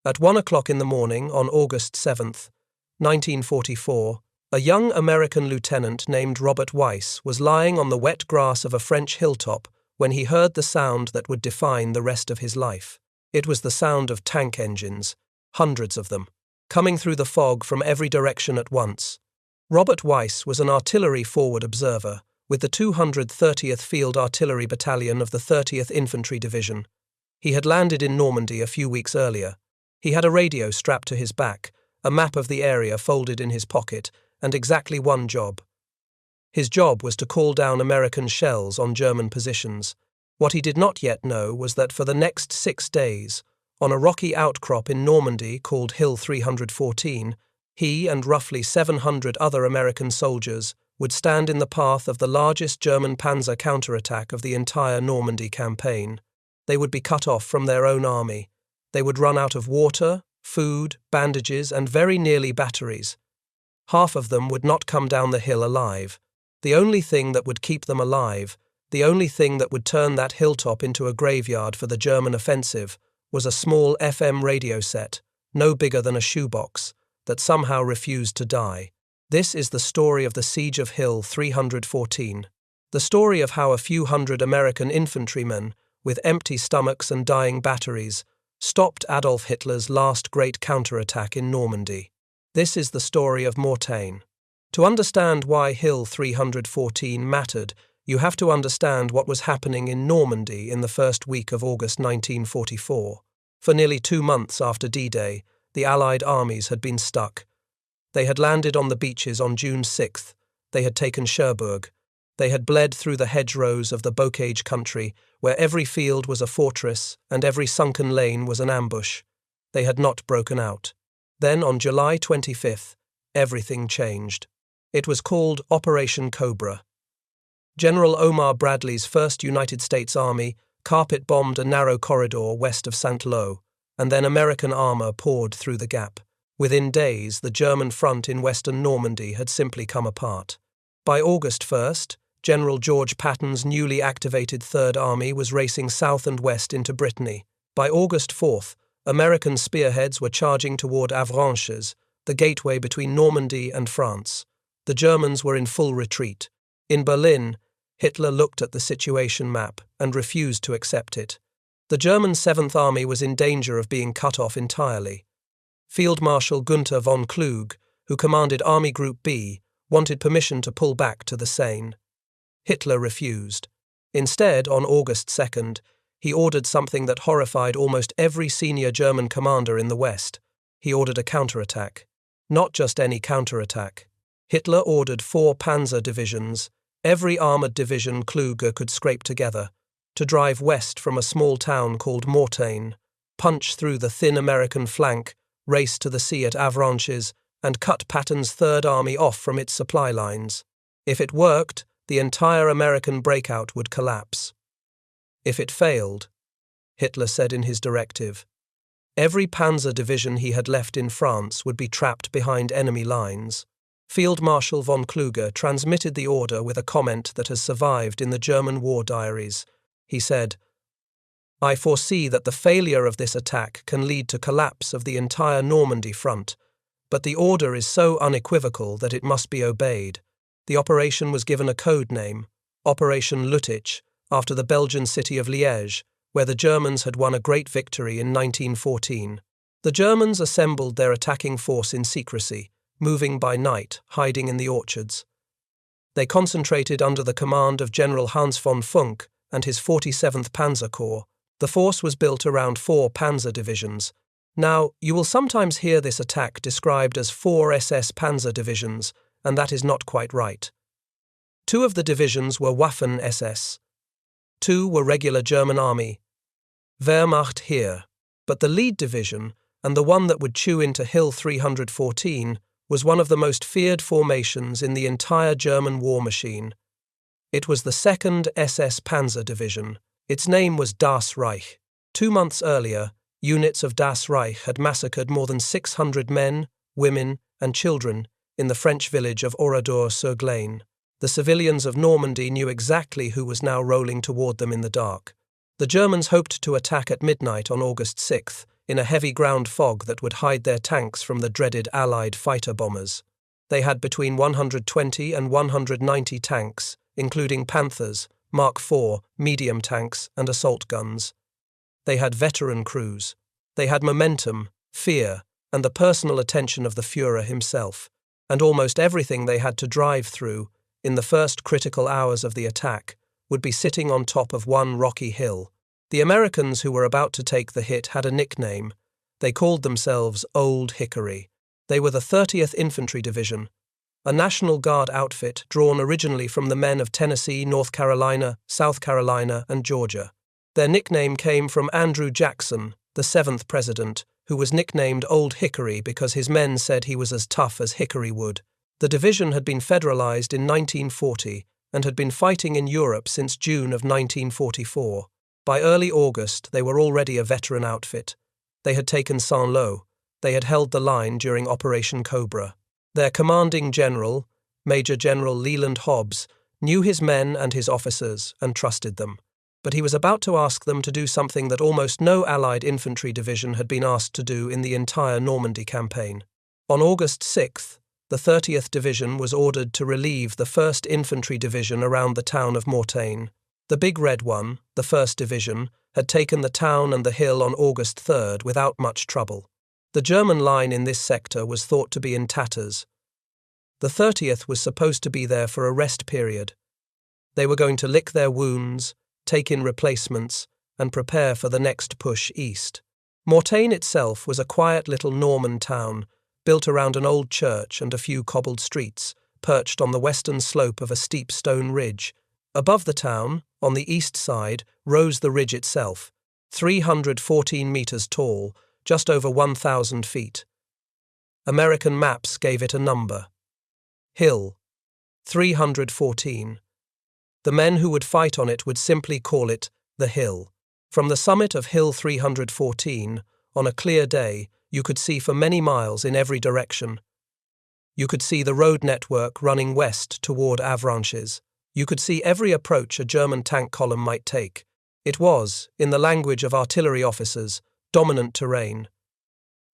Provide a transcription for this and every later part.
At 1 o'clock in the morning on August 7th, 1944, a young American lieutenant named Robert Weiss was lying on the wet grass of a French hilltop when he heard the sound that would define the rest of his life. It was the sound of tank engines, hundreds of them, coming through the fog from every direction at once. Robert Weiss was an artillery forward observer with the 230th Field Artillery Battalion of the 30th Infantry Division. He had landed in Normandy a few weeks earlier. He had a radio strapped to his back, a map of the area folded in his pocket, and exactly one job. His job was to call down American shells on German positions. What he did not yet know was that for the next 6 days, on a rocky outcrop in Normandy called Hill 314, he and roughly 700 other American soldiers would stand in the path of the largest German Panzer counterattack of the entire Normandy campaign. They would be cut off from their own army. They would run out of water, food, bandages, and very nearly batteries. Half of them would not come down the hill alive. The only thing that would keep them alive, the only thing that would turn that hilltop into a graveyard for the German offensive, was a small FM radio set, no bigger than a shoebox, that somehow refused to die. This is the story of the Siege of Hill 314. The story of how a few hundred American infantrymen, with empty stomachs and dying batteries, stopped Adolf Hitler's last great counterattack in Normandy. This is the story of Mortain. To understand why Hill 314 mattered, you have to understand what was happening in Normandy in the first week of August 1944. For nearly 2 months after D-Day, the Allied armies had been stuck. They had landed on the beaches on June 6th. They had taken Cherbourg. They had bled through the hedgerows of the Bocage country, where every field was a fortress and every sunken lane was an ambush. They had not broken out. Then, on July 25th, everything changed. It was called Operation Cobra. General Omar Bradley's 1st United States Army carpet-bombed a narrow corridor west of Saint-Lô, and then American armor poured through the gap. Within days, the German front in western Normandy had simply come apart. By August 1st, General George Patton's newly activated Third Army was racing south and west into Brittany. By August 4th, American spearheads were charging toward Avranches, the gateway between Normandy and France. The Germans were in full retreat. In Berlin, Hitler looked at the situation map and refused to accept it. The German 7th Army was in danger of being cut off entirely. Field Marshal Günther von Kluge, who commanded Army Group B, wanted permission to pull back to the Seine. Hitler refused. Instead, on August 2nd, he ordered something that horrified almost every senior German commander in the West. He ordered a counterattack. Not just any counterattack. Hitler ordered 4 Panzer divisions, every armoured division Kluge could scrape together, to drive west from a small town called Mortain, punch through the thin American flank, race to the sea at Avranches, and cut Patton's Third Army off from its supply lines. If it worked, the entire American breakout would collapse. If it failed, Hitler said in his directive, every Panzer division he had left in France would be trapped behind enemy lines. Field Marshal von Kluge transmitted the order with a comment that has survived in the German war diaries. He said, "I foresee that the failure of this attack can lead to collapse of the entire Normandy front, but the order is so unequivocal that it must be obeyed." The operation was given a code name, Operation Lüttich, after the Belgian city of Liège, where the Germans had won a great victory in 1914. The Germans assembled their attacking force in secrecy, moving by night, hiding in the orchards. They concentrated under the command of General Hans von Funk and his 47th Panzer Corps. The force was built around 4 Panzer divisions. Now, you will sometimes hear this attack described as 4 SS Panzer divisions, and that is not quite right. 2 of the divisions were Waffen-SS. 2 were regular German army, Wehrmacht Heer. But the lead division, and the one that would chew into Hill 314, was one of the most feared formations in the entire German war machine. It was the 2nd SS Panzer Division. Its name was Das Reich. 2 months earlier, units of Das Reich had massacred more than 600 men, women, and children in the French village of Oradour-sur-Glane. The civilians of Normandy knew exactly who was now rolling toward them in the dark. The Germans hoped to attack at midnight on August 6th, in a heavy ground fog that would hide their tanks from the dreaded Allied fighter bombers. They had between 120 and 190 tanks, including Panthers, Mark IV, medium tanks, and assault guns. They had veteran crews. They had momentum, fear, and the personal attention of the Führer himself, and almost everything they had to drive through, in the first critical hours of the attack, would be sitting on top of one rocky hill. The Americans who were about to take the hit had a nickname. They called themselves Old Hickory. They were the 30th Infantry Division, a National Guard outfit drawn originally from the men of Tennessee, North Carolina, South Carolina, and Georgia. Their nickname came from Andrew Jackson, the 7th President, who was nicknamed Old Hickory because his men said he was as tough as hickory wood. The division had been federalized in 1940 and had been fighting in Europe since June of 1944. By early August, they were already a veteran outfit. They had taken Saint-Lô. They had held the line during Operation Cobra. Their commanding general, Major General Leland Hobbs, knew his men and his officers and trusted them. But he was about to ask them to do something that almost no Allied infantry division had been asked to do in the entire Normandy campaign. On August 6th, the 30th Division was ordered to relieve the 1st Infantry Division around the town of Mortain. The Big Red One, the 1st Division, had taken the town and the hill on August 3rd without much trouble. The German line in this sector was thought to be in tatters. The 30th was supposed to be there for a rest period. They were going to lick their wounds, take in replacements, and prepare for the next push east. Mortain itself was a quiet little Norman town, built around an old church and a few cobbled streets, perched on the western slope of a steep stone ridge. Above the town, on the east side, rose the ridge itself, 314 meters tall, just over 1,000 feet. American maps gave it a number. Hill, 314. The men who would fight on it would simply call it the Hill. From the summit of Hill 314, on a clear day, you could see for many miles in every direction. You could see the road network running west toward Avranches. You could see every approach a German tank column might take. It was, in the language of artillery officers, dominant terrain.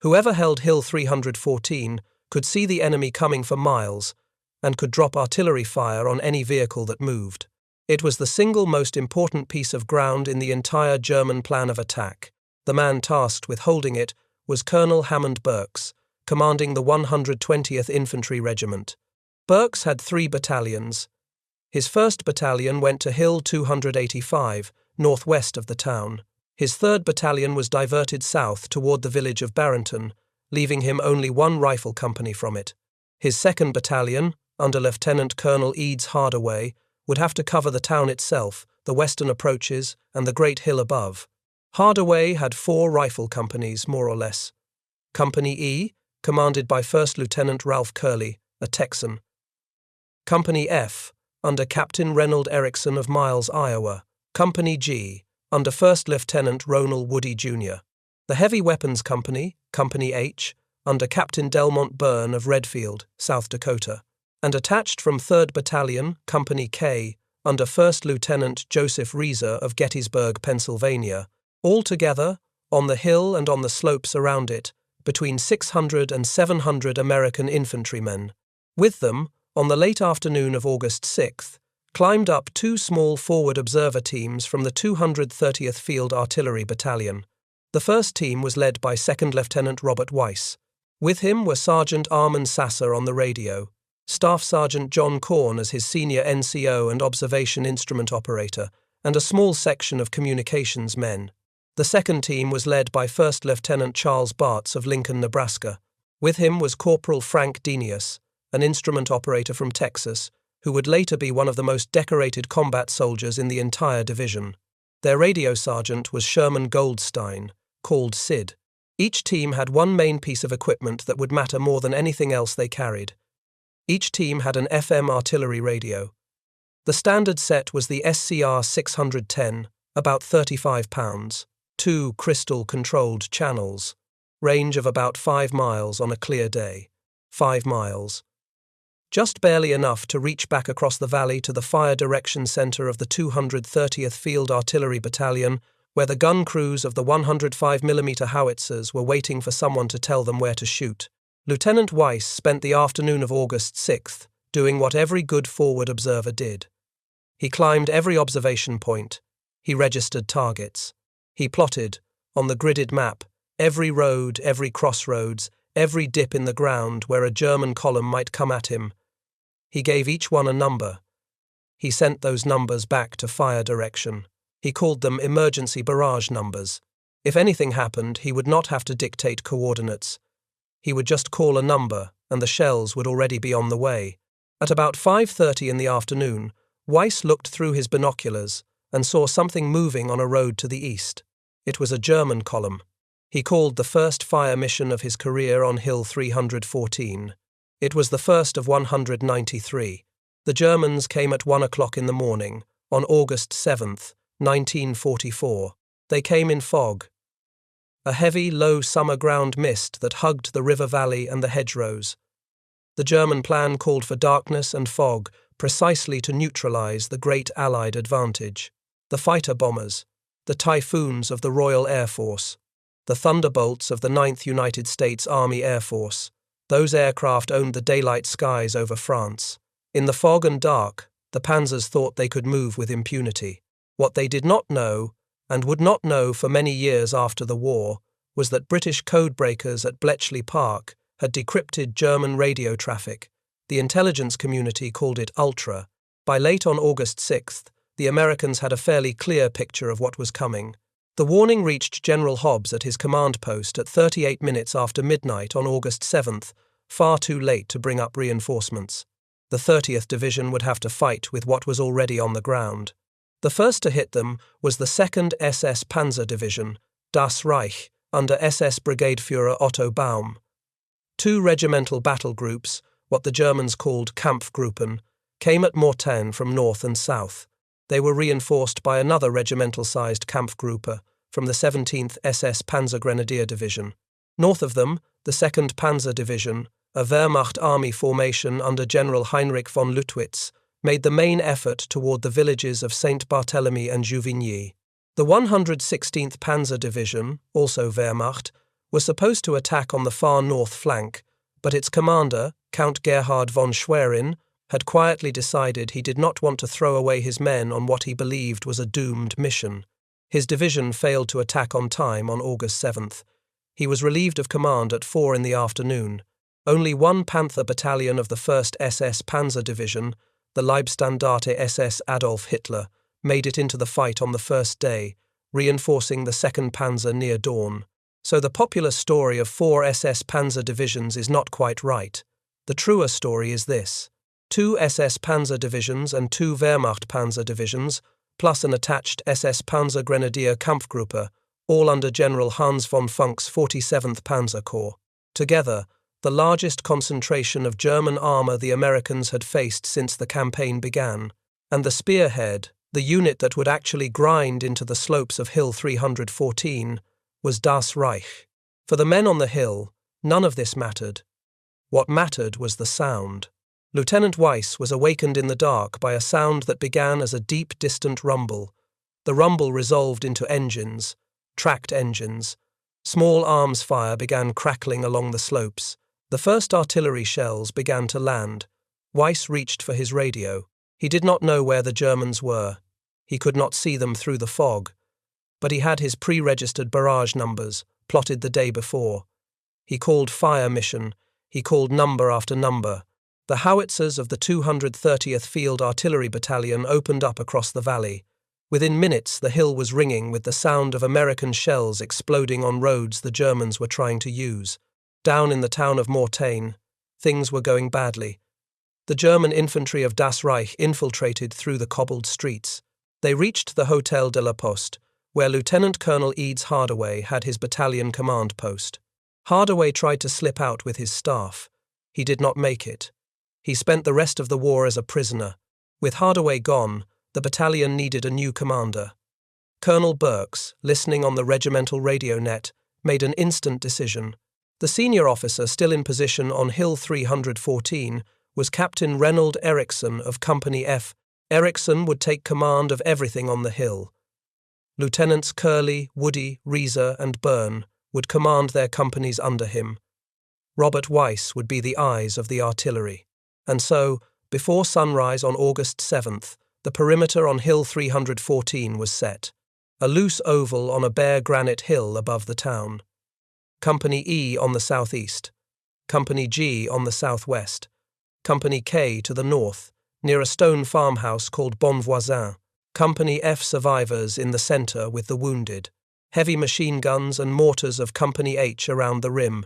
Whoever held Hill 314 could see the enemy coming for miles and could drop artillery fire on any vehicle that moved. It was the single most important piece of ground in the entire German plan of attack. The man tasked with holding it was Colonel Hammond Burks, commanding the 120th Infantry Regiment. Burks had 3 battalions. His 1st battalion went to Hill 285, northwest of the town. His 3rd battalion was diverted south toward the village of Barrington, leaving him only 1 rifle company from it. His 2nd battalion, under Lieutenant Colonel Eads Hardaway, would have to cover the town itself, the western approaches, and the great hill above. Hardaway had 4 rifle companies, more or less. Company E, commanded by 1st Lieutenant Ralph Curley, a Texan. Company F, under Captain Reynold Erickson of Miles, Iowa. Company G, under 1st Lieutenant Ronald Woody Jr. The Heavy Weapons Company, Company H, under Captain Delmont Byrne of Redfield, South Dakota. And attached from 3rd Battalion, Company K, under 1st Lieutenant Joseph Reeser of Gettysburg, Pennsylvania. Altogether, on the hill and on the slopes around it, between 600 and 700 American infantrymen. With them, on the late afternoon of August 6th, climbed up 2 small forward observer teams from the 230th Field Artillery Battalion. The first team was led by 2nd Lieutenant Robert Weiss. With him were Sergeant Armand Sasser on the radio, Staff Sergeant John Korn as his senior NCO and observation instrument operator, and a small section of communications men. The second team was led by 1st Lieutenant Charles Bartz of Lincoln, Nebraska. With him was Corporal Frank Denius, an instrument operator from Texas, who would later be one of the most decorated combat soldiers in the entire division. Their radio sergeant was Sherman Goldstein, called Sid. Each team had one main piece of equipment that would matter more than anything else they carried. Each team had an FM artillery radio. The standard set was the SCR 610, about 35 pounds, 2 crystal-controlled channels, range of about 5 miles on a clear day. 5 miles. Just barely enough to reach back across the valley to the fire direction center of the 230th Field Artillery Battalion where the gun crews of the 105mm howitzers were waiting for someone to tell them where to shoot. Lieutenant Weiss spent the afternoon of August 6th doing what every good forward observer did. He climbed every observation point. He registered targets. He plotted, on the gridded map, every road, every crossroads, every dip in the ground where a German column might come at him. He gave each one a number. He sent those numbers back to fire direction. He called them emergency barrage numbers. If anything happened, he would not have to dictate coordinates. He would just call a number, and the shells would already be on the way. At about 5:30 in the afternoon, Weiss looked through his binoculars and saw something moving on a road to the east. It was a German column. He called the first fire mission of his career on Hill 314. It was the first of 193. The Germans came at 1 o'clock in the morning, on August 7th, 1944. They came in fog. A heavy, low summer ground mist that hugged the river valley and the hedgerows. The German plan called for darkness and fog precisely to neutralize the great Allied advantage. The fighter bombers, the Typhoons of the Royal Air Force, the Thunderbolts of the 9th United States Army Air Force, those aircraft owned the daylight skies over France. In the fog and dark, the Panzers thought they could move with impunity. What they did not know, and would not know for many years after the war, was that British codebreakers at Bletchley Park had decrypted German radio traffic. The intelligence community called it Ultra. By late on August 6th, the Americans had a fairly clear picture of what was coming. The warning reached General Hobbs at his command post at 38 minutes after midnight on August 7th, far too late to bring up reinforcements. The 30th Division would have to fight with what was already on the ground. The first to hit them was the 2nd SS Panzer Division, Das Reich, under SS Brigadeführer Otto Baum. Two regimental battle groups, what the Germans called Kampfgruppen, came at Mortain from north and south. They were reinforced by another regimental-sized Kampfgruppe from the 17th SS Panzergrenadier Division. North of them, the 2nd Panzer Division, a Wehrmacht army formation under General Heinrich von Luttwitz, made the main effort toward the villages of Saint Barthélemy and Juvigny. The 116th Panzer Division, also Wehrmacht, was supposed to attack on the far north flank, but its commander, Count Gerhard von Schwerin, had quietly decided he did not want to throw away his men on what he believed was a doomed mission. His division failed to attack on time on August 7th. He was relieved of command at 4 in the afternoon. Only one Panther battalion of the 1st SS Panzer Division, the Leibstandarte SS Adolf Hitler, made it into the fight on the first day, reinforcing the 2nd Panzer near dawn. So the popular story of 4 SS Panzer divisions is not quite right. The truer story is this: 2 SS Panzer divisions and 2 Wehrmacht Panzer divisions, plus an attached SS Panzer Grenadier Kampfgruppe, all under General Hans von Funk's 47th Panzer Corps. Together, the largest concentration of German armor the Americans had faced since the campaign began, and the spearhead, the unit that would actually grind into the slopes of Hill 314, was Das Reich. For the men on the hill, none of this mattered. What mattered was the sound. Lieutenant Weiss was awakened in the dark by a sound that began as a deep, distant rumble. The rumble resolved into engines, tracked engines. Small arms fire began crackling along the slopes. The first artillery shells began to land. Weiss reached for his radio. He did not know where the Germans were. He could not see them through the fog. But he had his pre-registered barrage numbers, plotted the day before. He called fire mission. He called number after number. The howitzers of the 230th Field Artillery Battalion opened up across the valley. Within minutes, the hill was ringing with the sound of American shells exploding on roads the Germans were trying to use. Down in the town of Mortain, things were going badly. The German infantry of Das Reich infiltrated through the cobbled streets. They reached the Hotel de la Poste, where Lieutenant Colonel Eads Hardaway had his battalion command post. Hardaway tried to slip out with his staff. He did not make it. He spent the rest of the war as a prisoner. With Hardaway gone, the battalion needed a new commander. Colonel Burks, listening on the regimental radio net, made an instant decision. The senior officer still in position on Hill 314 was Captain Reynold Eriksson of Company F. Eriksson would take command of everything on the hill. Lieutenants Curley, Woody, Reeser, and Byrne would command their companies under him. Robert Weiss would be the eyes of the artillery. And so, before sunrise on August 7th, the perimeter on Hill 314 was set, a loose oval on a bare granite hill above the town. Company E on the southeast, Company G on the southwest, Company K to the north, near a stone farmhouse called Bonvoisin, Company F survivors in the centre with the wounded, heavy machine guns and mortars of Company H around the rim,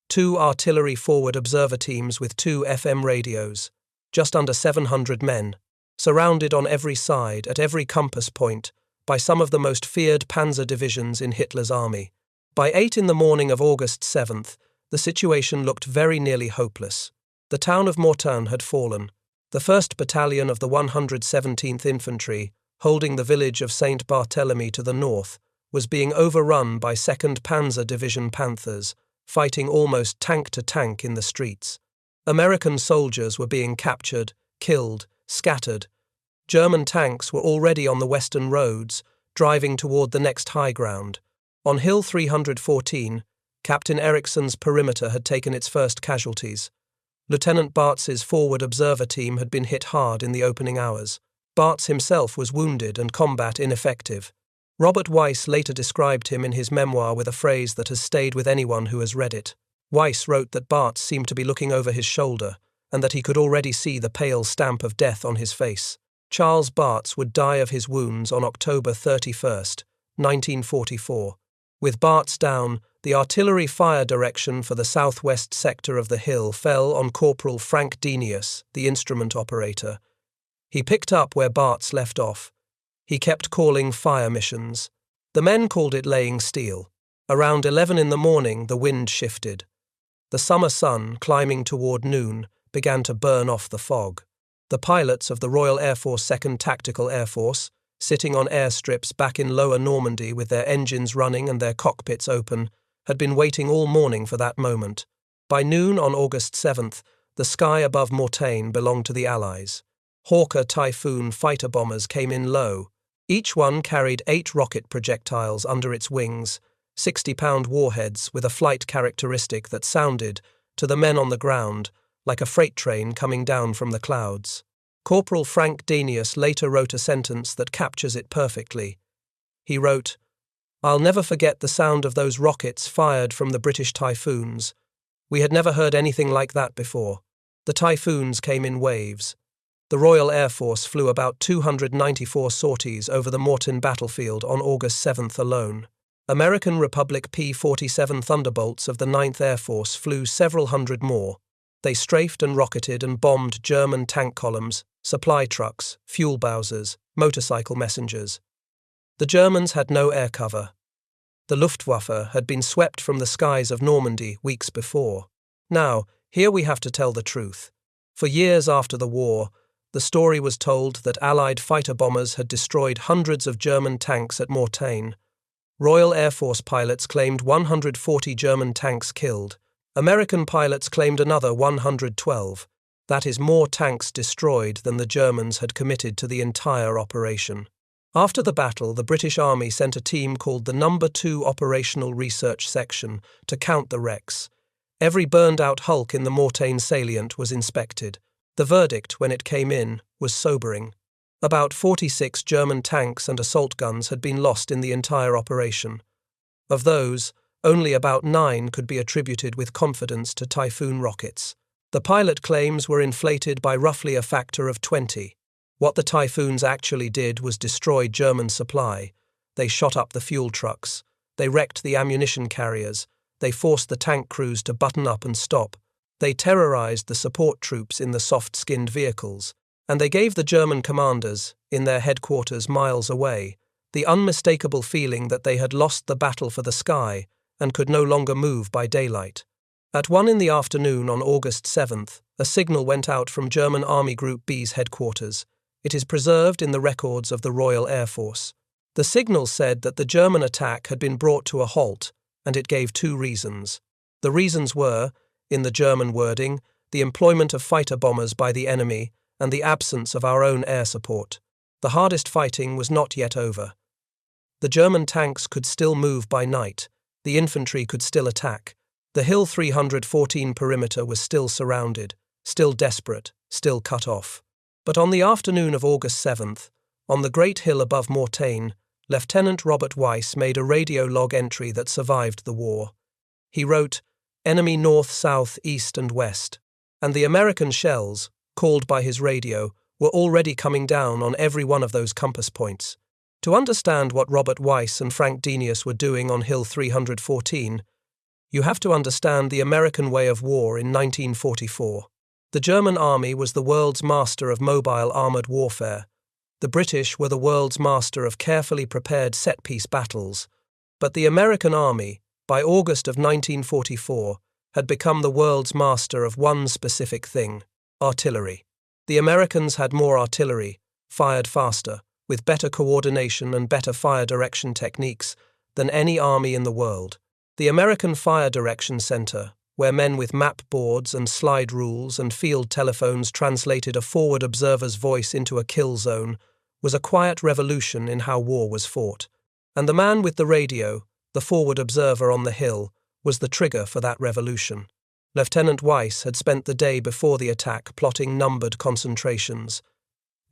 2 artillery forward observer teams with 2 FM radios, just under 700 men, surrounded on every side, at every compass point, by some of the most feared Panzer divisions in Hitler's army. By 8 in the morning of August 7th, the situation looked very nearly hopeless. The town of Mortain had fallen. The 1st Battalion of the 117th Infantry, holding the village of St. Barthélemy to the north, was being overrun by 2nd Panzer Division Panthers, fighting almost tank to tank in the streets. American soldiers were being captured, killed, scattered. German tanks were already on the western roads, driving toward the next high ground. On Hill 314, Captain Ericsson's perimeter had taken its first casualties. Lieutenant Bartz's forward observer team had been hit hard in the opening hours. Bartz himself was wounded and combat ineffective. Robert Weiss later described him in his memoir with a phrase that has stayed with anyone who has read it. Weiss wrote that Bartz seemed to be looking over his shoulder, and that he could already see the pale stamp of death on his face. Charles Bartz would die of his wounds on October 31st, 1944. With Bartz down, the artillery fire direction for the southwest sector of the hill fell on Corporal Frank Denius, the instrument operator. He picked up where Bartz left off. He kept calling fire missions. The men called it laying steel. Around 11 in the morning, the wind shifted. The summer sun, climbing toward noon, began to burn off the fog. The pilots of the Royal Air Force 2nd Tactical Air Force, sitting on airstrips back in lower Normandy with their engines running and their cockpits open, had been waiting all morning for that moment. By noon on August 7th, the sky above Mortain belonged to the Allies. Hawker Typhoon fighter bombers came in low. Each one carried 8 rocket projectiles under its wings, 60-pound warheads with a flight characteristic that sounded, to the men on the ground, like a freight train coming down from the clouds. Corporal Frank Denius later wrote a sentence that captures it perfectly. He wrote, "I'll never forget the sound of those rockets fired from the British Typhoons. We had never heard anything like that before. The Typhoons came in waves. The Royal Air Force flew about 294 sorties over the Mortain battlefield on August 7th alone. American Republic P-47 Thunderbolts of the 9th Air Force flew several hundred more. They strafed and rocketed and bombed German tank columns, supply trucks, fuel bowsers, motorcycle messengers. The Germans had no air cover. The Luftwaffe had been swept from the skies of Normandy weeks before. Now, here we have to tell the truth. For years after the war, the story was told that Allied fighter bombers had destroyed hundreds of German tanks at Mortain. Royal Air Force pilots claimed 140 German tanks killed. American pilots claimed another 112. That is more tanks destroyed than the Germans had committed to the entire operation. After the battle, the British Army sent a team called the No. 2 Operational Research Section to count the wrecks. Every burned-out hulk in the Mortain salient was inspected. The verdict, when it came in, was sobering. About 46 German tanks and assault guns had been lost in the entire operation. Of those, only about 9 could be attributed with confidence to Typhoon rockets. The pilot claims were inflated by roughly a factor of 20. What the Typhoons actually did was destroy German supply. They shot up the fuel trucks. They wrecked the ammunition carriers. They forced the tank crews to button up and stop. They terrorized the support troops in the soft-skinned vehicles. And they gave the German commanders, in their headquarters miles away, the unmistakable feeling that they had lost the battle for the sky and could no longer move by daylight. At 1 in the afternoon on August 7th, a signal went out from German Army Group B's headquarters. It is preserved in the records of the Royal Air Force. The signal said that the German attack had been brought to a halt, and it gave 2 reasons. The reasons were, in the German wording, the employment of fighter bombers by the enemy and the absence of our own air support. The hardest fighting was not yet over. The German tanks could still move by night. The infantry could still attack. The Hill 314 perimeter was still surrounded, still desperate, still cut off. But on the afternoon of August 7th, on the great hill above Mortain, Lieutenant Robert Weiss made a radio log entry that survived the war. He wrote, "Enemy north, south, east and west." And the American shells, called by his radio, were already coming down on every one of those compass points. To understand what Robert Weiss and Frank Denius were doing on Hill 314, you have to understand the American way of war in 1944. The German army was the world's master of mobile armoured warfare. The British were the world's master of carefully prepared set-piece battles. But the American army, by August of 1944, had become the world's master of one specific thing: artillery. The Americans had more artillery, fired faster, with better coordination and better fire direction techniques than any army in the world. The American Fire Direction Center, where men with map boards and slide rules and field telephones translated a forward observer's voice into a kill zone, was a quiet revolution in how war was fought. And the man with the radio, the forward observer on the hill, was the trigger for that revolution. Lieutenant Weiss had spent the day before the attack plotting numbered concentrations.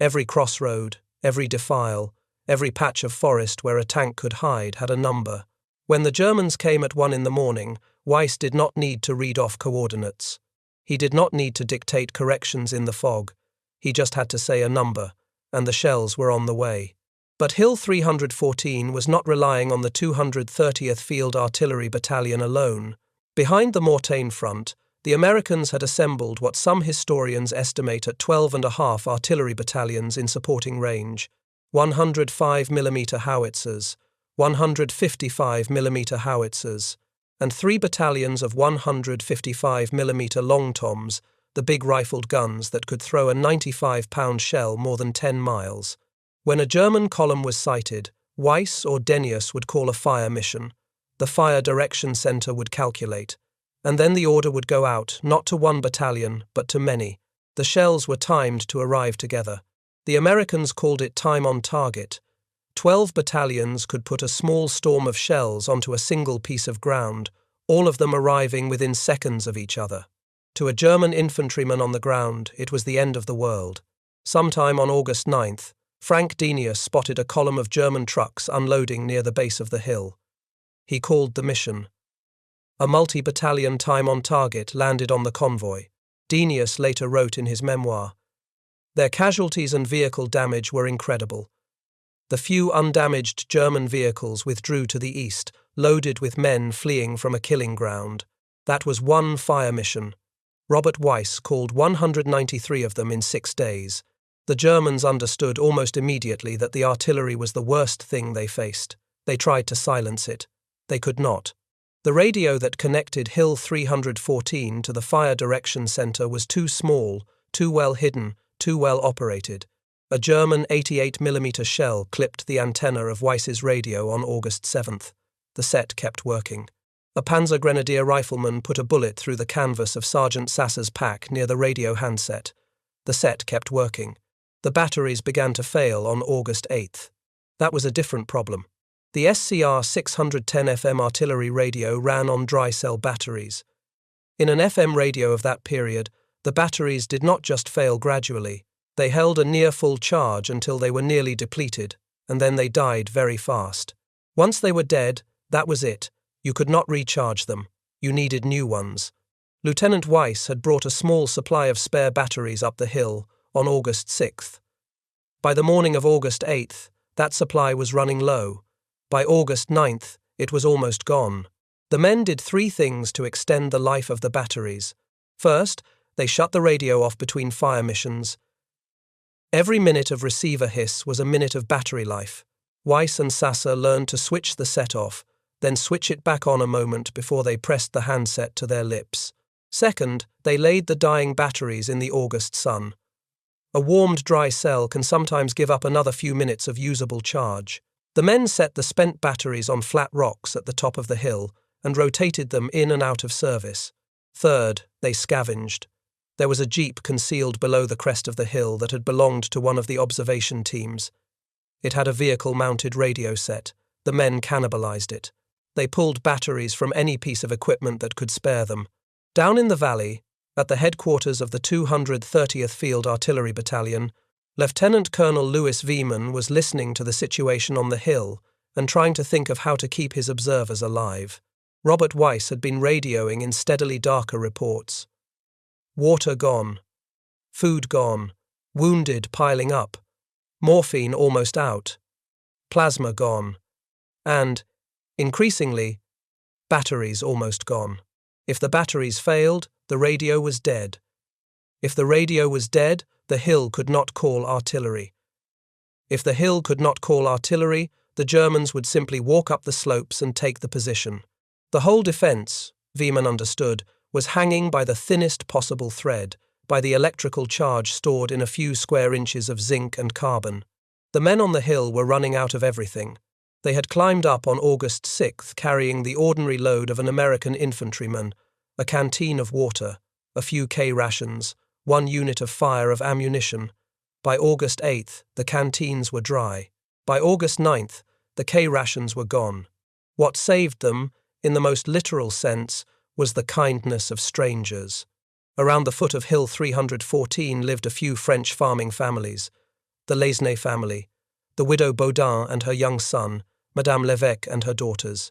Every crossroad, every defile, every patch of forest where a tank could hide had a number. When the Germans came at 1 in the morning, Weiss did not need to read off coordinates. He did not need to dictate corrections in the fog. He just had to say a number, and the shells were on the way. But Hill 314 was not relying on the 230th Field Artillery Battalion alone. Behind the Mortain front, the Americans had assembled what some historians estimate at 12.5 artillery battalions in supporting range: 105mm howitzers, 155mm howitzers, and 3 battalions of 155mm long toms, the big rifled guns that could throw a 95-pound shell more than 10 miles. When a German column was sighted, Weiss or Denius would call a fire mission. The Fire Direction Center would calculate, and then the order would go out, not to one battalion, but to many. The shells were timed to arrive together. The Americans called it time on target. 12 battalions could put a small storm of shells onto a single piece of ground, all of them arriving within seconds of each other. To a German infantryman on the ground, it was the end of the world. Sometime on August 9th, Frank Denius spotted a column of German trucks unloading near the base of the hill. He called the mission. A multi-battalion time on target landed on the convoy. Denius later wrote in his memoir, "Their casualties and vehicle damage were incredible. The few undamaged German vehicles withdrew to the east, loaded with men fleeing from a killing ground. That was one fire mission. Robert Weiss called 193 of them in 6 days. The Germans understood almost immediately that the artillery was the worst thing they faced. They tried to silence it. They could not. The radio that connected Hill 314 to the Fire Direction Center was too small, too well hidden, too well operated. A German 88mm shell clipped the antenna of Weiss's radio on August 7th. The set kept working. A Panzer Grenadier rifleman put a bullet through the canvas of Sergeant Sasser's pack near the radio handset. The set kept working. The batteries began to fail on August 8th. That was a different problem. The SCR 610 FM artillery radio ran on dry cell batteries. In an FM radio of that period, the batteries did not just fail gradually. They held a near full charge until they were nearly depleted, and then they died very fast. Once they were dead, that was it. You could not recharge them. You needed new ones. Lieutenant Weiss had brought a small supply of spare batteries up the hill on August 6th. By the morning of August 8th, that supply was running low. By August 9th, it was almost gone. The men did 3 things to extend the life of the batteries. First, they shut the radio off between fire missions. Every minute of receiver hiss was a minute of battery life. Weiss and Sasser learned to switch the set off, then switch it back on a moment before they pressed the handset to their lips. Second, they laid the dying batteries in the August sun. A warmed dry cell can sometimes give up another few minutes of usable charge. The men set the spent batteries on flat rocks at the top of the hill and rotated them in and out of service. Third, they scavenged. There was a jeep concealed below the crest of the hill that had belonged to one of the observation teams. It had a vehicle-mounted radio set, The men cannibalized it. They pulled batteries from any piece of equipment that could spare them. Down in the valley, at the headquarters of the 230th Field Artillery Battalion, Lieutenant Colonel Louis Veeman was listening to the situation on the hill and trying to think of how to keep his observers alive. Robert Weiss had been radioing in steadily darker reports. Water gone. Food gone. Wounded piling up. Morphine almost out. Plasma gone. And, increasingly, batteries almost gone. If the batteries failed, the radio was dead. If the radio was dead, the hill could not call artillery. If the hill could not call artillery, the Germans would simply walk up the slopes and take the position. The whole defence, Veeman understood, was hanging by the thinnest possible thread, by the electrical charge stored in a few square inches of zinc and carbon. The men on the hill were running out of everything. They had climbed up on August 6th carrying the ordinary load of an American infantryman, a canteen of water, a few K rations, 1 unit of fire of ammunition. By August 8th, the canteens were dry. By August 9th, the K rations were gone. What saved them, in the most literal sense, was the kindness of strangers. Around the foot of Hill 314 lived a few French farming families. The Lesnay family, the widow Baudin and her young son, Madame Lévesque and her daughters.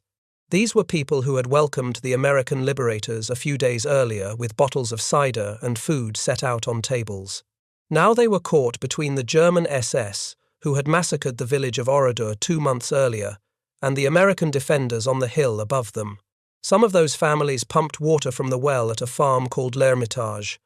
These were people who had welcomed the American liberators a few days earlier with bottles of cider and food set out on tables. Now they were caught between the German SS, who had massacred the village of Oradour 2 months earlier, and the American defenders on the hill above them. Some of those families pumped water from the well at a farm called l'Hermitage.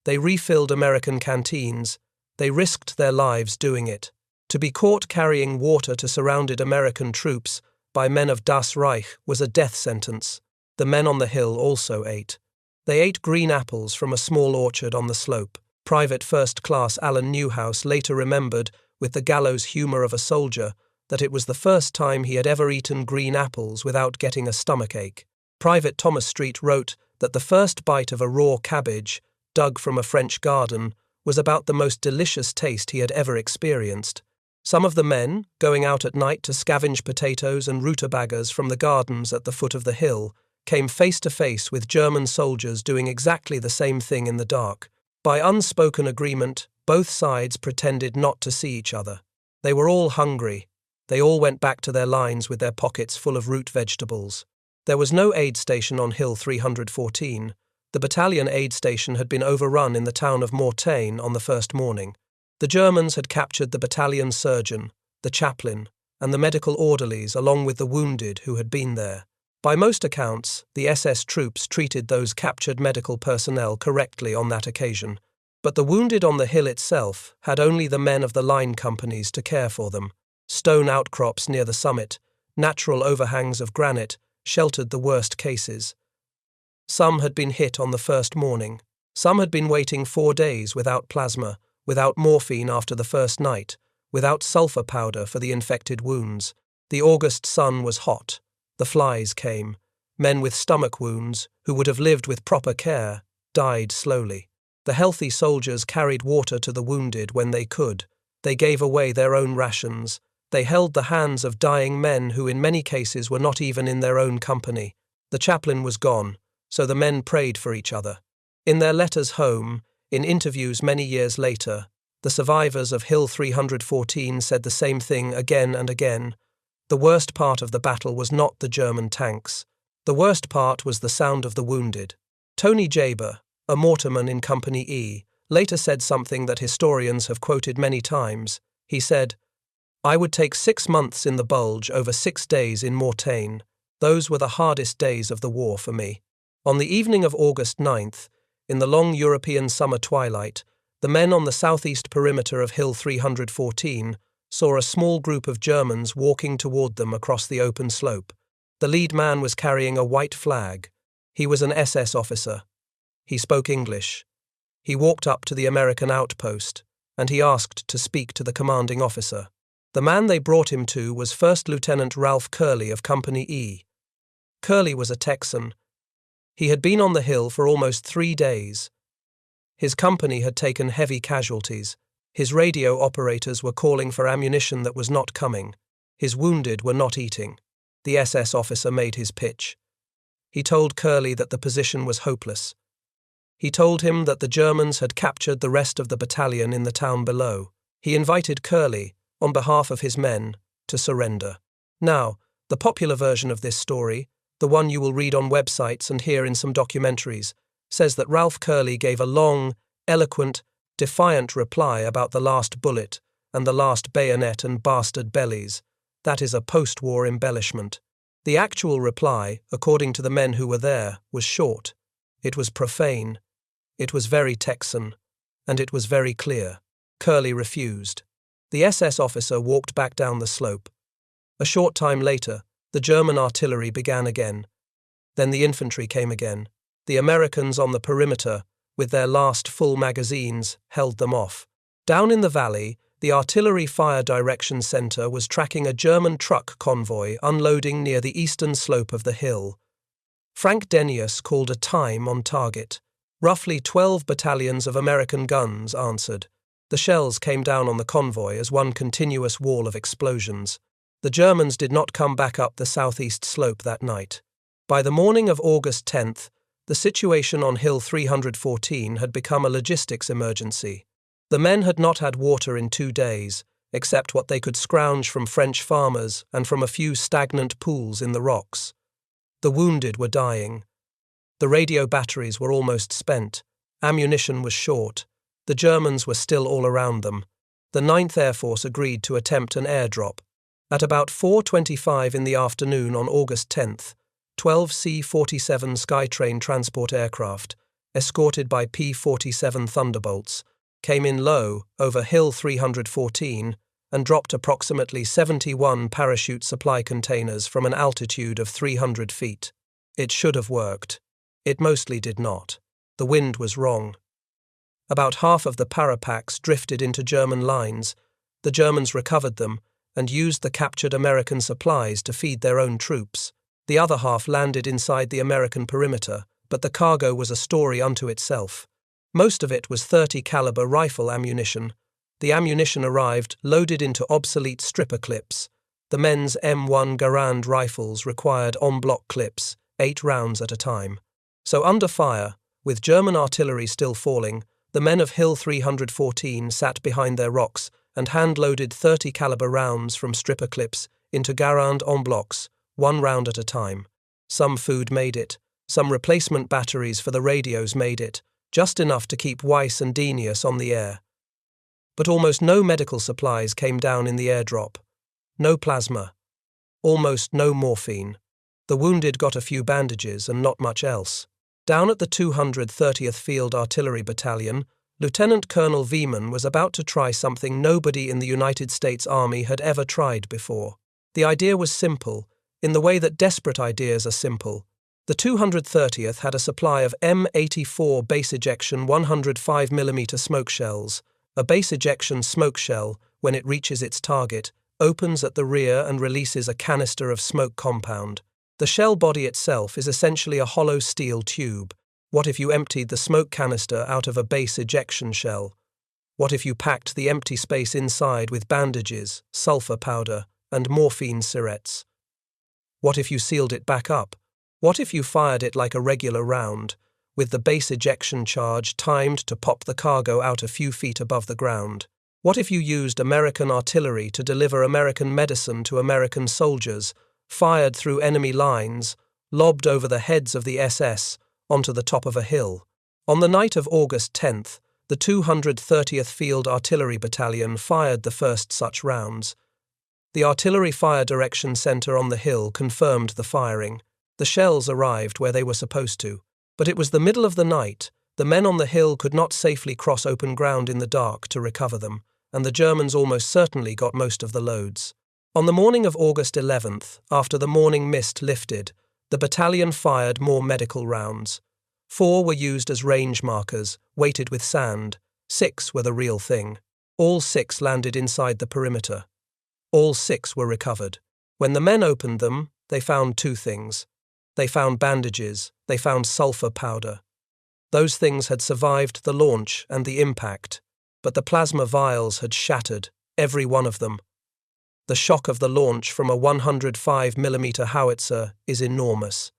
They refilled American canteens. They risked their lives doing it. To be caught carrying water to surrounded American troops by men of Das Reich was a death sentence. The men on the hill also ate. They ate green apples from a small orchard on the slope. Private First Class Alan Newhouse later remembered, with the gallows humour of a soldier, that it was the first time he had ever eaten green apples without getting a stomachache. Private Thomas Street wrote that the first bite of a raw cabbage, dug from a French garden, was about the most delicious taste he had ever experienced. Some of the men, going out at night to scavenge potatoes and rutabagas from the gardens at the foot of the hill, came face to face with German soldiers doing exactly the same thing in the dark. By unspoken agreement, both sides pretended not to see each other. They were all hungry. They all went back to their lines with their pockets full of root vegetables. There was no aid station on Hill 314. The battalion aid station had been overrun in the town of Mortain on the first morning. The Germans had captured the battalion surgeon, the chaplain, and the medical orderlies along with the wounded who had been there. By most accounts, the SS troops treated those captured medical personnel correctly on that occasion, but the wounded on the hill itself had only the men of the line companies to care for them. Stone outcrops near the summit, natural overhangs of granite, sheltered the worst cases. Some had been hit on the first morning. Some had been waiting 4 days without plasma, without morphine after the first night, without sulfur powder for the infected wounds. The August sun was hot. The flies came. Men with stomach wounds, who would have lived with proper care, died slowly. The healthy soldiers carried water to the wounded when they could. They gave away their own rations. They held the hands of dying men who in many cases were not even in their own company. The chaplain was gone, so the men prayed for each other. In their letters home, in interviews many years later, the survivors of Hill 314 said the same thing again and again. The worst part of the battle was not the German tanks. The worst part was the sound of the wounded. Tony Jaber, a mortarman in Company E, later said something that historians have quoted many times. He said, "I would take 6 months in the Bulge over 6 days in Mortain. Those were the hardest days of the war for me." On the evening of August 9th, in the long European summer twilight, the men on the southeast perimeter of Hill 314 saw a small group of Germans walking toward them across the open slope. The lead man was carrying a white flag. He was an SS officer. He spoke English. He walked up to the American outpost, and he asked to speak to the commanding officer. The man they brought him to was First Lieutenant Ralph Curley of Company E. Curley was a Texan. He had been on the hill for almost 3 days. His company had taken heavy casualties. His radio operators were calling for ammunition that was not coming. His wounded were not eating. The SS officer made his pitch. He told Curley that the position was hopeless. He told him that the Germans had captured the rest of the battalion in the town below. He invited Curley, on behalf of his men, to surrender. Now, the popular version of this story, the one you will read on websites and hear in some documentaries, says that Ralph Curley gave a long, eloquent, defiant reply about the last bullet and the last bayonet and bastard bellies. That is a post-war embellishment. The actual reply, according to the men who were there, was short. It was profane. It was very Texan. And it was very clear. Curley refused. The SS officer walked back down the slope. A short time later, the German artillery began again. Then the infantry came again. The Americans on the perimeter, with their last full magazines, held them off. Down in the valley, the Artillery Fire Direction Center was tracking a German truck convoy unloading near the eastern slope of the hill. Frank Denius called a time on target. Roughly 12 battalions of American guns answered. The shells came down on the convoy as one continuous wall of explosions. The Germans did not come back up the southeast slope that night. By the morning of August 10th, the situation on Hill 314 had become a logistics emergency. The men had not had water in 2 days, except what they could scrounge from French farmers and from a few stagnant pools in the rocks. The wounded were dying. The radio batteries were almost spent. Ammunition was short. The Germans were still all around them. The 9th Air Force agreed to attempt an airdrop. At about 4:25 in the afternoon on August 10th, 12 C-47 Skytrain transport aircraft, escorted by P-47 Thunderbolts, came in low over Hill 314 and dropped approximately 71 parachute supply containers from an altitude of 300 feet. It should have worked. It mostly did not. The wind was wrong. About half of the parapacks drifted into German lines. The Germans recovered them and used the captured American supplies to feed their own troops. The other half landed inside the American perimeter, but the cargo was a story unto itself. Most of it was .30 caliber rifle ammunition. The ammunition arrived loaded into obsolete stripper clips. The men's M1 Garand rifles required en-bloc clips, 8 rounds at a time. So under fire, with German artillery still falling, the men of Hill 314 sat behind their rocks and hand-loaded .30 caliber rounds from stripper clips into Garand en-blocs, 1 round at a time. Some food made it. Some replacement batteries for the radios made it, just enough to keep Weiss and Denius on the air. But almost no medical supplies came down in the airdrop. No plasma. Almost no morphine. The wounded got a few bandages and not much else. Down at the 230th Field Artillery Battalion, Lieutenant Colonel Veman was about to try something nobody in the United States Army had ever tried before. The idea was simple, in the way that desperate ideas are simple. The 230th had a supply of M84 base ejection 105mm smoke shells. A base ejection smoke shell, when it reaches its target, opens at the rear and releases a canister of smoke compound. The shell body itself is essentially a hollow steel tube. What if you emptied the smoke canister out of a base ejection shell? What if you packed the empty space inside with bandages, sulfur powder, and morphine syrettes? What if you sealed it back up? What if you fired it like a regular round, with the base ejection charge timed to pop the cargo out a few feet above the ground? What if you used American artillery to deliver American medicine to American soldiers, fired through enemy lines, lobbed over the heads of the SS, onto the top of a hill? On the night of August 10th, the 230th Field Artillery Battalion fired the first such rounds. The Artillery Fire Direction Center on the hill confirmed the firing. The shells arrived where they were supposed to. But it was the middle of the night. The men on the hill could not safely cross open ground in the dark to recover them, and the Germans almost certainly got most of the loads. On the morning of August 11th, after the morning mist lifted, the battalion fired more medical rounds. 4 were used as range markers, weighted with sand. 6 were the real thing. All 6 landed inside the perimeter. All 6 were recovered. When the men opened them, they found 2 things. They found bandages. They found sulfur powder. Those things had survived the launch and the impact, but the plasma vials had shattered, every one of them. The shock of the launch from a 105mm howitzer is enormous.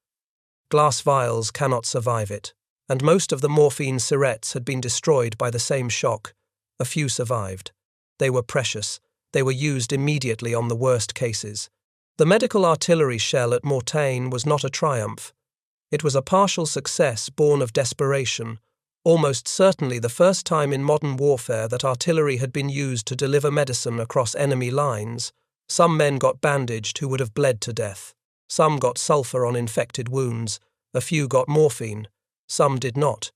Glass vials cannot survive it, and most of the morphine syrettes had been destroyed by the same shock. A few survived. They were precious. They were used immediately on the worst cases. The medical artillery shell at Mortain was not a triumph. It was a partial success born of desperation, almost certainly the first time in modern warfare that artillery had been used to deliver medicine across enemy lines. Some men got bandaged who would have bled to death. Some got sulfur on infected wounds. A few got morphine. Some did not.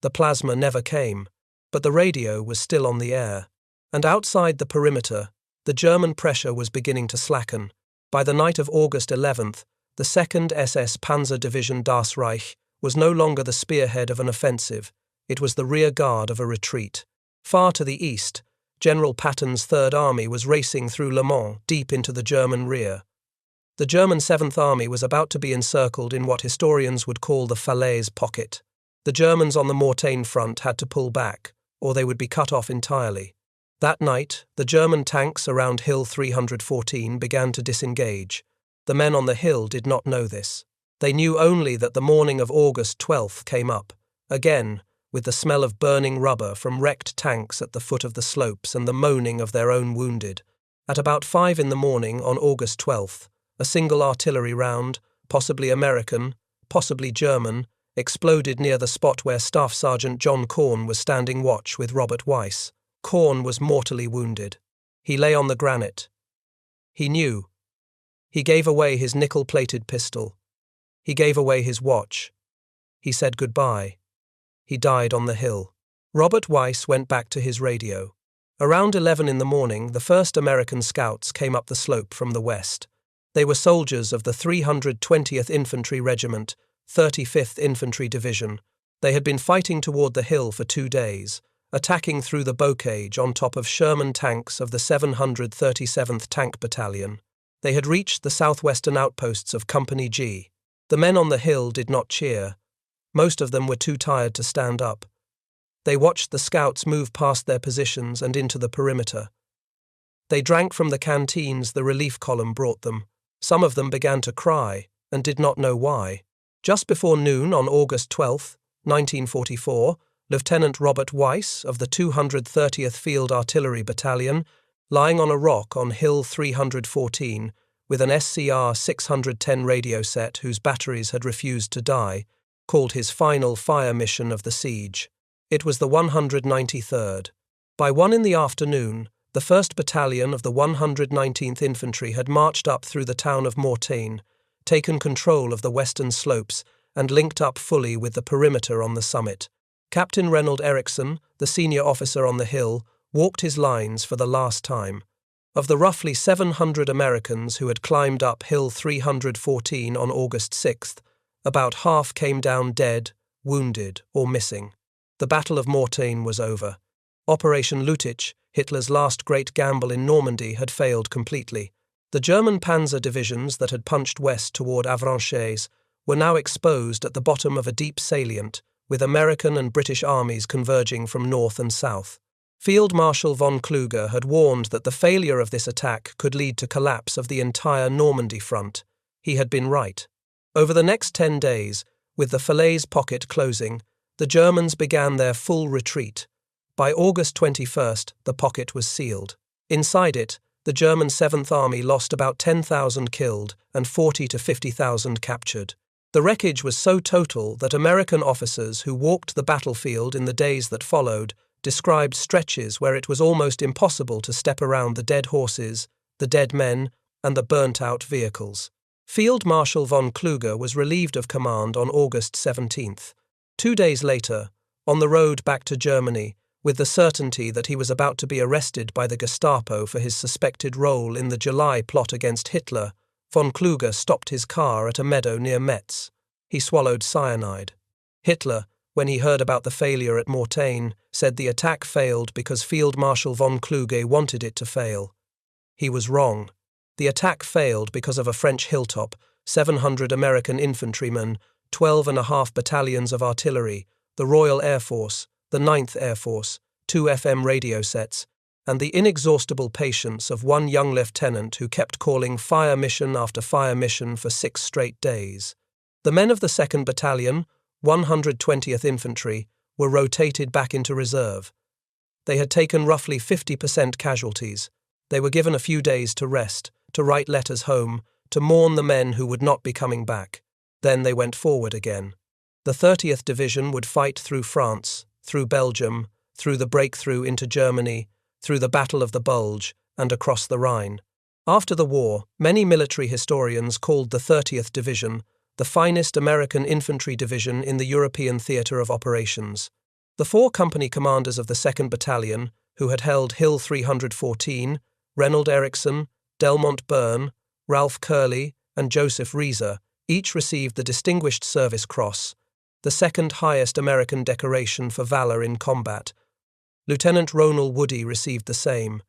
The plasma never came, but the radio was still on the air. And outside the perimeter, the German pressure was beginning to slacken. By the night of August 11th, the 2nd SS Panzer Division Das Reich was no longer the spearhead of an offensive. It was the rear guard of a retreat. Far to the east, General Patton's Third Army was racing through Le Mans deep into the German rear. The German Seventh Army was about to be encircled in what historians would call the Falaise pocket. The Germans on the Mortain front had to pull back, or they would be cut off entirely. That night, the German tanks around Hill 314 began to disengage. The men on the hill did not know this. They knew only that the morning of August 12th came up, again, with the smell of burning rubber from wrecked tanks at the foot of the slopes and the moaning of their own wounded. At about 5 in the morning on August 12th, a single artillery round, possibly American, possibly German, exploded near the spot where Staff Sergeant John Corn was standing watch with Robert Weiss. Corn was mortally wounded. He lay on the granite. He knew. He gave away his nickel-plated pistol. He gave away his watch. He said goodbye. He died on the hill. Robert Weiss went back to his radio. Around 11 in the morning, the first American scouts came up the slope from the west. They were soldiers of the 320th Infantry Regiment, 35th Infantry Division. They had been fighting toward the hill for 2 days, attacking through the bocage on top of Sherman tanks of the 737th Tank Battalion. They had reached the southwestern outposts of Company G. The men on the hill did not cheer. Most of them were too tired to stand up. They watched the scouts move past their positions and into the perimeter. They drank from the canteens the relief column brought them. Some of them began to cry and did not know why. Just before noon on August 12, 1944, Lieutenant Robert Weiss of the 230th Field Artillery Battalion, lying on a rock on Hill 314 with an SCR 610 radio set whose batteries had refused to die, called his final fire mission of the siege. It was the 193rd. By 1 in the afternoon, the 1st Battalion of the 119th Infantry had marched up through the town of Mortain, taken control of the western slopes, and linked up fully with the perimeter on the summit. Captain Reynold Eriksson, the senior officer on the hill, walked his lines for the last time. Of the roughly 700 Americans who had climbed up Hill 314 on August 6th, about half came down dead, wounded, or missing. The Battle of Mortain was over. Operation Lüttich, Hitler's last great gamble in Normandy, had failed completely. The German panzer divisions that had punched west toward Avranches were now exposed at the bottom of a deep salient, with American and British armies converging from north and south. Field Marshal von Kluge had warned that the failure of this attack could lead to collapse of the entire Normandy front. He had been right. Over the next 10 days, with the Falaise pocket closing, the Germans began their full retreat. By August 21st, the pocket was sealed. Inside it, the German 7th Army lost about 10,000 killed and 40 to 50,000 captured. The wreckage was so total that American officers who walked the battlefield in the days that followed described stretches where it was almost impossible to step around the dead horses, the dead men, and the burnt-out vehicles. Field Marshal von Kluge was relieved of command on August 17th. 2 days later, on the road back to Germany, with the certainty that he was about to be arrested by the Gestapo for his suspected role in the July plot against Hitler, von Kluge stopped his car at a meadow near Metz. He swallowed cyanide. Hitler, when he heard about the failure at Mortain, said the attack failed because Field Marshal von Kluge wanted it to fail. He was wrong. The attack failed because of a French hilltop, 700 American infantrymen, 12.5 battalions of artillery, the Royal Air Force, the 9th Air Force, 2 FM radio sets, and the inexhaustible patience of one young lieutenant who kept calling fire mission after fire mission for 6 straight days. The men of the 2nd Battalion, 120th Infantry, were rotated back into reserve. They had taken roughly 50% casualties. They were given a few days to rest, to write letters home, to mourn the men who would not be coming back. Then they went forward again. The 30th Division would fight through France, through Belgium, through the breakthrough into Germany, through the Battle of the Bulge, and across the Rhine. After the war, many military historians called the 30th Division the finest American infantry division in the European theatre of operations. The 4 company commanders of the 2nd Battalion, who had held Hill 314, Reynold Ericsson, Delmont Byrne, Ralph Curley, and Joseph Reeser, each received the Distinguished Service Cross, the second highest American decoration for valor in combat. Lieutenant Ronald Woody received the same.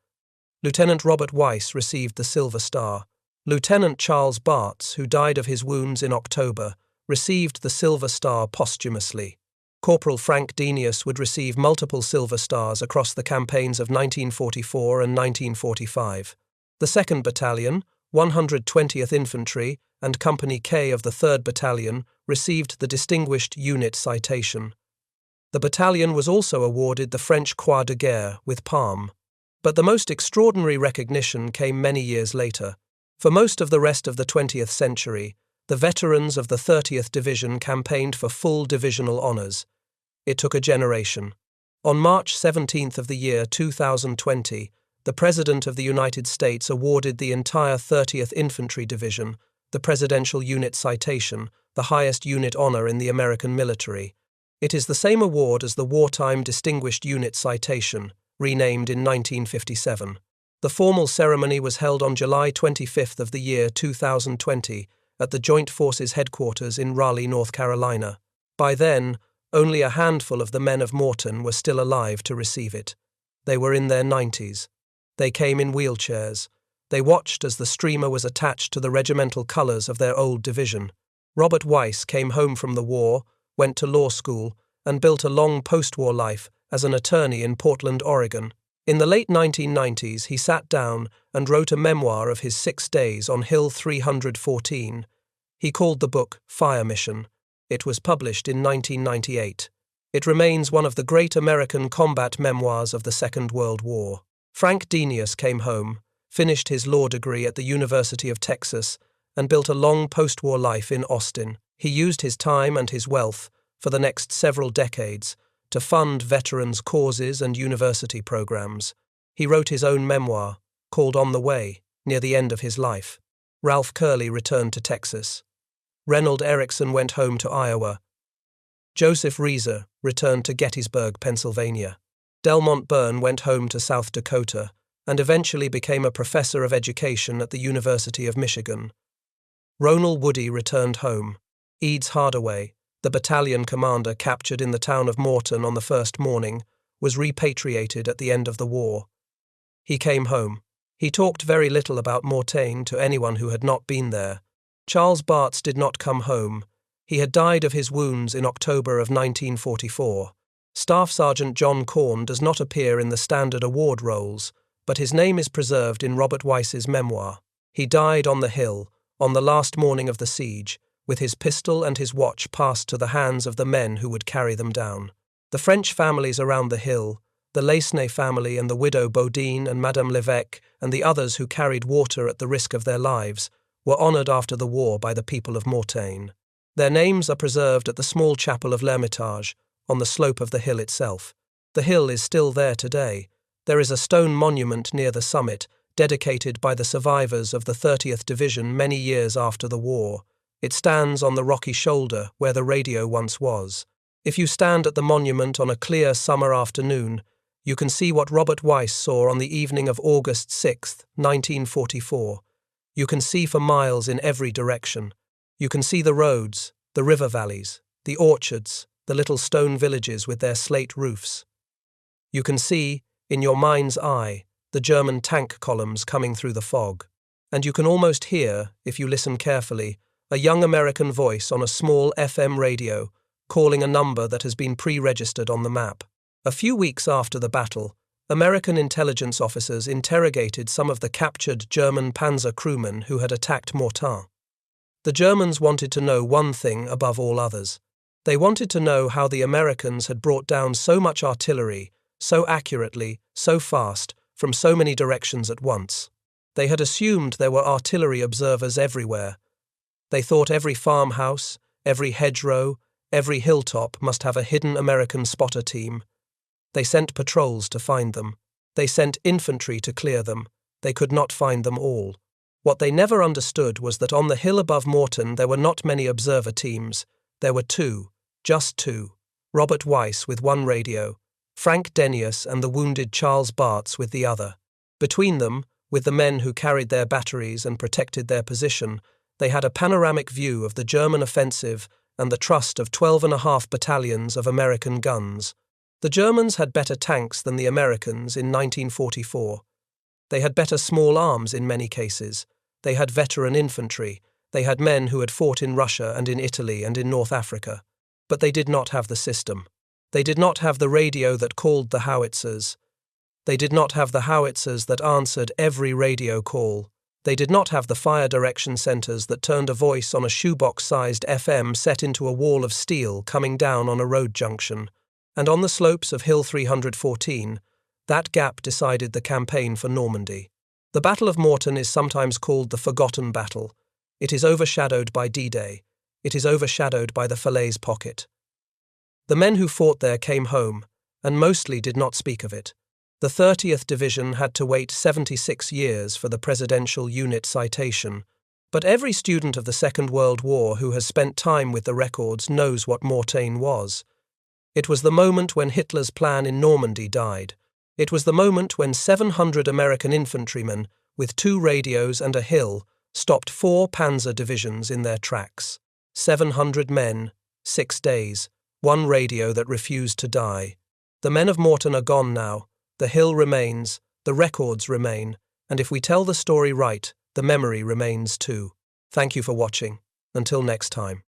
Lieutenant Robert Weiss received the Silver Star. Lieutenant Charles Bartz, who died of his wounds in October, received the Silver Star posthumously. Corporal Frank Denius would receive multiple Silver Stars across the campaigns of 1944 and 1945. The 2nd Battalion, 120th Infantry, and Company K of the 3rd Battalion received the Distinguished Unit Citation. The battalion was also awarded the French Croix de Guerre with Palm. But the most extraordinary recognition came many years later. For most of the rest of the 20th century, the veterans of the 30th Division campaigned for full divisional honours. It took a generation. On March 17th of the year 2020, the President of the United States awarded the entire 30th Infantry Division the Presidential Unit Citation, the highest unit honour in the American military. It is the same award as the Wartime Distinguished Unit Citation, renamed in 1957. The formal ceremony was held on July 25th of the year 2020 at the Joint Forces Headquarters in Raleigh, North Carolina. By then, only a handful of the men of Mortain were still alive to receive it. They were in their 90s. They came in wheelchairs. They watched as the streamer was attached to the regimental colours of their old division. Robert Weiss came home from the war, went to law school, and built a long post-war life as an attorney in Portland, Oregon. In the late 1990s, he sat down and wrote a memoir of his 6 days on Hill 314. He called the book Fire Mission. It was published in 1998. It remains one of the great American combat memoirs of the Second World War. Frank Denius came home, finished his law degree at the University of Texas, and built a long post-war life in Austin. He used his time and his wealth, for the next several decades, to fund veterans' causes and university programs. He wrote his own memoir, called On the Way, near the end of his life. Ralph Curley returned to Texas. Reynold Ericsson went home to Iowa. Joseph Reeser returned to Gettysburg, Pennsylvania. Delmont Byrne went home to South Dakota and eventually became a professor of education at the University of Michigan. Ronald Woody returned home. Eads Hardaway, the battalion commander captured in the town of Mortain on the first morning, was repatriated at the end of the war. He came home. He talked very little about Mortain to anyone who had not been there. Charles Bartz did not come home. He had died of his wounds in October of 1944. Staff Sergeant John Corn does not appear in the standard award rolls, but his name is preserved in Robert Weiss's memoir. He died on the hill, on the last morning of the siege, with his pistol and his watch passed to the hands of the men who would carry them down. The French families around the hill, the Lacenay family and the widow Bodine and Madame Lévesque and the others who carried water at the risk of their lives, were honoured after the war by the people of Mortain. Their names are preserved at the small chapel of l'Hermitage, on the slope of the hill itself. The hill is still there today. There is a stone monument near the summit, dedicated by the survivors of the 30th Division many years after the war. It stands on the rocky shoulder where the radio once was. If you stand at the monument on a clear summer afternoon, you can see what Robert Weiss saw on the evening of August 6, 1944. You can see for miles in every direction. You can see the roads, the river valleys, the orchards, the little stone villages with their slate roofs. You can see, in your mind's eye, the German tank columns coming through the fog. And you can almost hear, if you listen carefully, a young American voice on a small FM radio calling a number that has been pre-registered on the map. A few weeks after the battle, American intelligence officers interrogated some of the captured German Panzer crewmen who had attacked Mortain. The Germans wanted to know one thing above all others. They wanted to know how the Americans had brought down so much artillery, so accurately, so fast, from so many directions at once. They had assumed there were artillery observers everywhere. They thought every farmhouse, every hedgerow, every hilltop must have a hidden American spotter team. They sent patrols to find them. They sent infantry to clear them. They could not find them all. What they never understood was that on the hill above Mortain there were not many observer teams. There were two, just two. Robert Weiss with one radio, Frank Denius and the wounded Charles Bartz with the other. Between them, with the men who carried their batteries and protected their position, they had a panoramic view of the German offensive and the trust of 12.5 battalions of American guns. The Germans had better tanks than the Americans in 1944. They had better small arms in many cases. They had veteran infantry. They had men who had fought in Russia and in Italy and in North Africa. But they did not have the system. They did not have the radio that called the howitzers. They did not have the howitzers that answered every radio call. They did not have the fire direction centers that turned a voice on a shoebox-sized FM set into a wall of steel coming down on a road junction. And on the slopes of Hill 314, that gap decided the campaign for Normandy. The Battle of Mortain is sometimes called the Forgotten Battle. It is overshadowed by D-Day. It is overshadowed by the Falaise Pocket. The men who fought there came home, and mostly did not speak of it. The 30th Division had to wait 76 years for the Presidential Unit citation, but every student of the Second World War who has spent time with the records knows what Mortain was. It was the moment when Hitler's plan in Normandy died. It was the moment when 700 American infantrymen, with 2 radios and a hill, stopped 4 Panzer divisions in their tracks. 700 men, 6 days, 1 radio that refused to die. The men of Mortain are gone now. The hill remains, the records remain, and if we tell the story right, the memory remains too. Thank you for watching. Until next time.